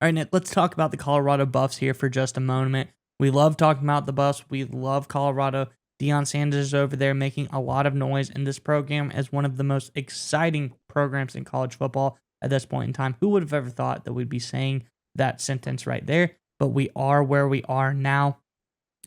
All right, Nick, let's talk about the Colorado Buffs here for just a moment. We love talking about the Buffs. We love Colorado. Deion Sanders is over there making a lot of noise in this program as one of the most exciting programs in college football at this point in time. Who would have ever thought that we'd be saying that sentence right there? But we are where we are now.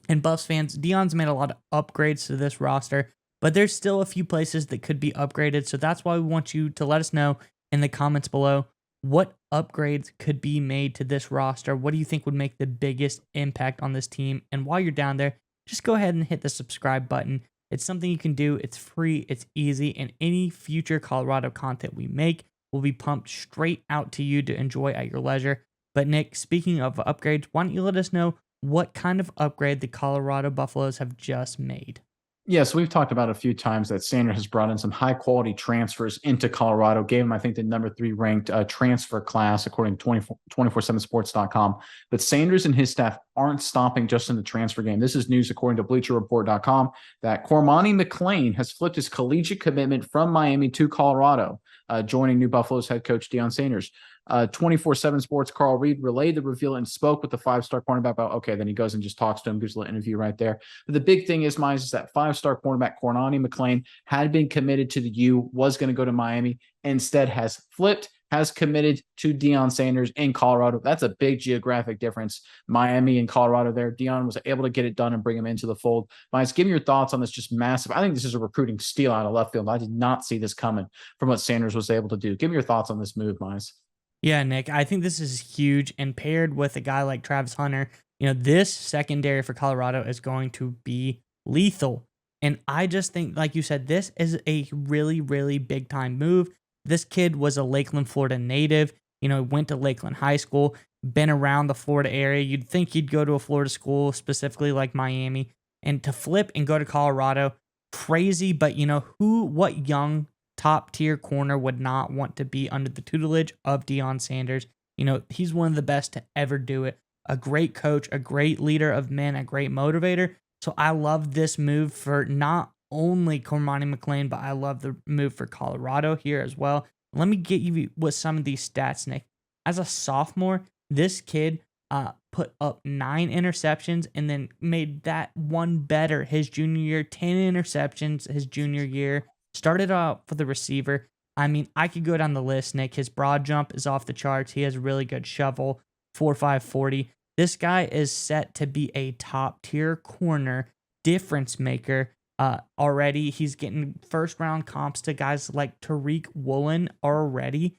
And Buffs fans, Deion's made a lot of upgrades to this roster, but there's still a few places that could be upgraded. So that's why we want you to let us know in the comments below what upgrades could be made to this roster. What do you think would make the biggest impact on this team? And while you're down there, just go ahead and hit the subscribe button. It's something you can do. It's free, it's easy, and any future Colorado content we make will be pumped straight out to you to enjoy at your leisure. But Nick, speaking of upgrades, why don't you let us know what kind of upgrade the Colorado Buffaloes have just made? Yeah, so we've talked about a few times that Sanders has brought in some high quality transfers into Colorado, gave him, I think, the number 3 ranked transfer class, according to 247sports.com. But Sanders and his staff aren't stopping just in the transfer game. This is news according to BleacherReport.com that Cormani McClain has flipped his collegiate commitment from Miami to Colorado, joining New Buffalo's head coach Deion Sanders. 24/7 Sports Carl Reed relayed the reveal and spoke with the 5-star cornerback about, okay, then he goes and just talks to him, gives a little interview right there. But the big thing is, Miles, is that 5-star cornerback Cormani McClain had been committed to the U, was going to go to Miami, instead has flipped, has committed to Deion Sanders in Colorado. That's a big geographic difference. Miami and Colorado there. Deion was able to get it done and bring him into the fold. Miles, give me your thoughts on this just massive. I think this is a recruiting steal out of left field. I did not see this coming from what Sanders was able to do. Give me your thoughts on this move, Miles. Yeah, Nick, I think this is huge. And paired with a guy like Travis Hunter, this secondary for Colorado is going to be lethal. And I just think, like you said, this is a really, really big time move. This kid was a Lakeland, Florida native, went to Lakeland High School, been around the Florida area. You'd think he'd go to a Florida school, specifically like Miami, and to flip and go to Colorado, crazy. But what young top tier corner would not want to be under the tutelage of Deion Sanders? He's one of the best to ever do it. A great coach, a great leader of men, a great motivator. So I love this move for not only Cormani McClain, but I love the move for Colorado here as well. Let me get you with some of these stats, Nick. As a sophomore, this kid put up 9 interceptions and then made that one better his junior year, 10 interceptions his junior year. Started out for the receiver. I mean, I could go down the list, Nick. His broad jump is off the charts. He has a really good shovel, 4.5 40. This guy is set to be a top-tier corner, difference maker already. He's getting first-round comps to guys like Tariq Woolen already.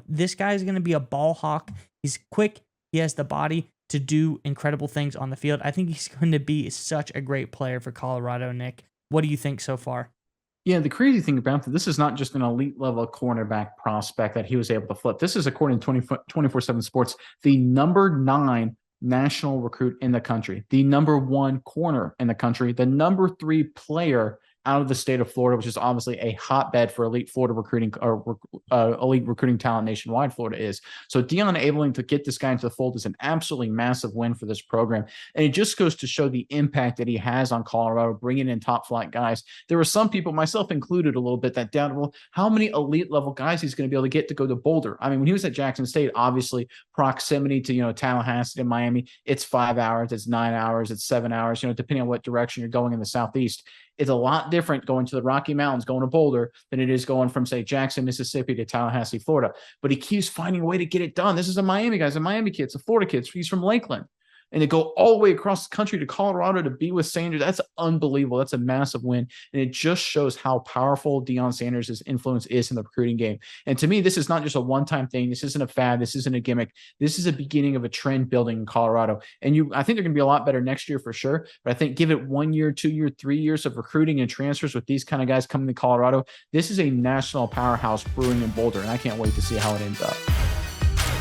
This guy is going to be a ball hawk. He's quick. He has the body to do incredible things on the field. I think he's going to be such a great player for Colorado, Nick. What do you think so far? Yeah, the crazy thing about this is not just an elite level cornerback prospect that he was able to flip. This is, according to 24/7 Sports, the number 9 national recruit in the country, the number 1 corner in the country, the number 3 player out of the state of Florida, which is obviously a hotbed for elite Florida recruiting or elite recruiting talent nationwide. Florida is. So Deion able to get this guy into the fold is an absolutely massive win for this program. And it just goes to show the impact that he has on Colorado, bringing in top flight guys. There were some people, myself included a little bit, that doubted, well, how many elite level guys he's going to be able to get to go to Boulder. I mean, when he was at Jackson State, obviously proximity to, Tallahassee and Miami, it's 5 hours, it's 9 hours, it's 7 hours, depending on what direction you're going in the Southeast. It's a lot different going to the Rocky Mountains, going to Boulder, than it is going from, say, Jackson, Mississippi to Tallahassee, Florida. But he keeps finding a way to get it done. This is a Miami guy. He's a Miami kid. It's a Florida kid. He's from Lakeland. And to go all the way across the country to Colorado to be with Sanders, that's unbelievable. That's a massive win. And it just shows how powerful Deion Sanders' influence is in the recruiting game. And to me, this is not just a one-time thing. This isn't a fad. This isn't a gimmick. This is a beginning of a trend building in Colorado. And I think they're going to be a lot better next year for sure. But I think give it 1 year, 2 year, 3 years of recruiting and transfers with these kind of guys coming to Colorado. This is a national powerhouse brewing in Boulder. And I can't wait to see how it ends up.